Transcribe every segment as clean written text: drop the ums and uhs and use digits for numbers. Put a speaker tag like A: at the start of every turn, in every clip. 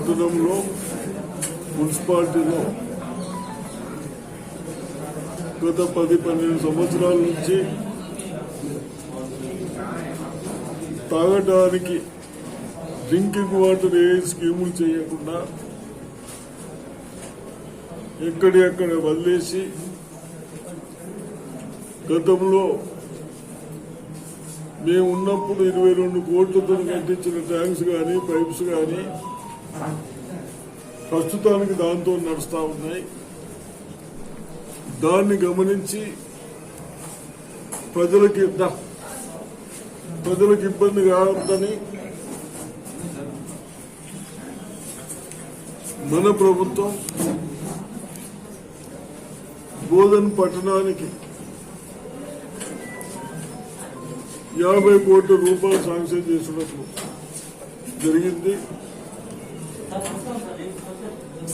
A: పట్టణంలో మున్సిపాలిటీలో గత 10-12 సంవత్సరాల నుంచి తాగడానికి డ్రింకింగ్ వాటర్ ఏ స్కీములు చేయకుండా ఎక్కడెక్కడ వదిలేసి గతంలో మేము ఉన్నప్పుడు 22 కోట్లతో కట్టించిన ట్యాంక్స్ కానీ పైప్స్ కానీ ప్రస్తుతానికి దాంతో నడుస్తూ ఉన్నాయి. దాన్ని గమనించి ప్రజలకు ఇబ్బంది కావద్దని మన ప్రభుత్వం బోధన్ పట్టణానికి 50 కోట్ల రూపాయలు శాంక్షన్ చేసినట్లు జరిగింది.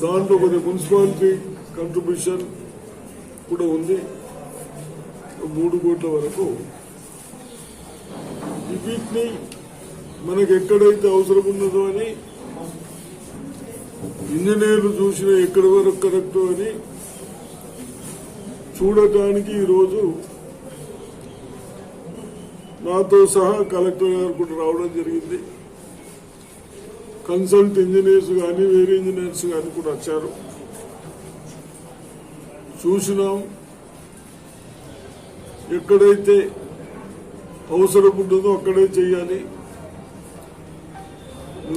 A: దాంట్లో కొన్ని మున్సిపాలిటీ కంట్రిబ్యూషన్ కూడా ఉంది, 3 కోట్ల వరకు. వీటిని మనకు ఎక్కడైతే అవసరం ఉన్నదో అని ఇంజనీర్లు చూసిన ఎక్కడి వరకు కరెక్ట్ అని చూడటానికి ఈరోజు నాతో సహా కలెక్టర్ గారు కూడా రావడం జరిగింది. కన్సల్ట్ ఇంజనీర్స్ కానీ వేరే ఇంజనీర్స్ కానీ కూడా వచ్చారు. చూసినాం, ఎక్కడైతే అవసరం ఉంటుందో అక్కడే చేయాలి.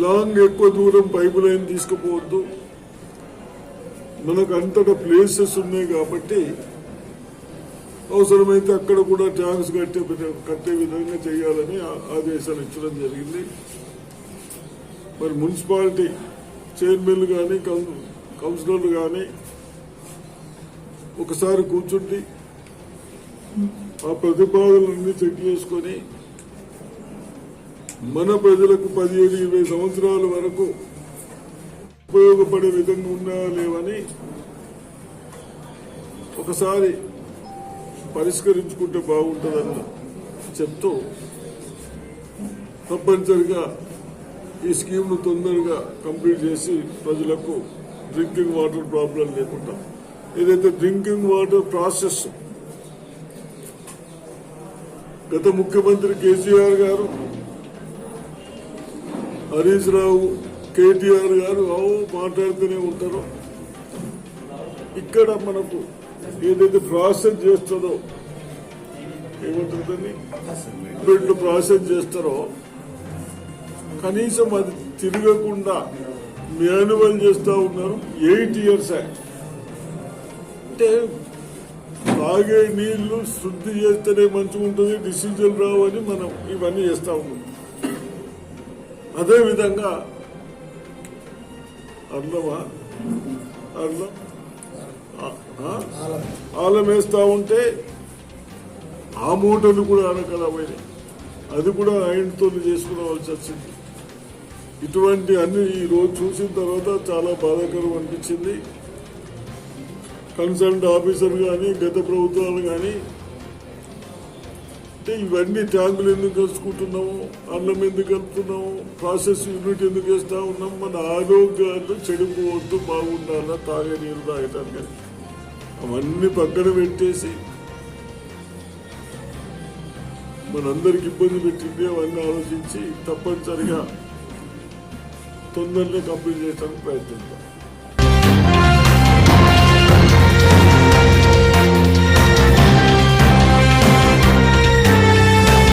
A: లాంగ్ ఎక్కువ దూరం పైపు లైన్ తీసుకుపోవద్దు. మనకు అంతటా ప్లేసెస్ ఉన్నాయి కాబట్టి అవసరమైతే అక్కడ కూడా ట్యాంక్స్ కట్టే విధంగా చేయాలని ఆదేశాలు ఇచ్చడం జరిగింది. మరి మున్సిపాలిటీ చైర్మన్లు కానీ కౌన్సిలర్లు కానీ ఒకసారి కూర్చుండి ఆ ప్రతిపాదనలన్నీ చెక్ చేసుకొని మన ప్రజలకు 15-20 సంవత్సరాల వరకు ఉపయోగపడే విధంగా ఉన్నాయా లేవని ఒకసారి పరిష్కరించుకుంటే బాగుంటుందని చెప్తూ తప్పనిసరిగా ఈ స్కీమ్ను తొందరగా కంప్లీట్ చేసి ప్రజలకు డ్రింకింగ్ వాటర్ ప్రాబ్లం లేకుండా ఏదైతే డ్రింకింగ్ వాటర్ ప్రాసెస్ గత ముఖ్యమంత్రి కేసీఆర్ గారు, హరీష్ రావు, కేటీఆర్ గారు మాట్లాడుతూనే ఉంటారు. ఇక్కడ మనకు ఏదైతే ప్రాసెస్ చేస్తుందో ఏమంటుందని బెడ్లు ప్రాసెస్ చేస్తారో కనీసం అది తిరగకుండా మాన్యువల్ చేస్తూ ఉన్నారు. 8 years అంటే తాగే నీళ్లు శుద్ధి చేస్తేనే మంచిగా ఉంటుంది, డిసీజులు రావని మనం ఇవన్నీ చేస్తూ ఉన్నాం. అదేవిధంగా ఆలం వేస్తూ ఉంటే ఆ మూటలు కూడా అనకలమైనవి, అది కూడా ఆయనతో చేసుకోవాల్సి వచ్చింది. ఇటువంటి అన్ని ఈరోజు చూసిన తర్వాత చాలా బాధాకరం అనిపించింది. కన్సర్న్ ఆఫీసర్ కానీ గత ప్రభుత్వాలు కానీ అంటే ఇవన్నీ ట్యాంకులు ఎందుకు కలుసుకుంటున్నాము, అన్నం ఎందుకు కలుపుతున్నాము, ప్రాసెస్ యూనిట్ ఎందుకు వేస్తూ ఉన్నాం, మన ఆరోగ్యాలు చెడిపోవద్దు, బాగుండాలా తాగే నీరు తాగటానికి అవన్నీ పక్కన పెట్టేసి మనందరికి ఇబ్బంది పెట్టింది. అవన్నీ ఆలోచించి తప్పనిసరిగా తొందరగా కంప్లీట్ చేయడానికి ప్రయత్నిద్దాం.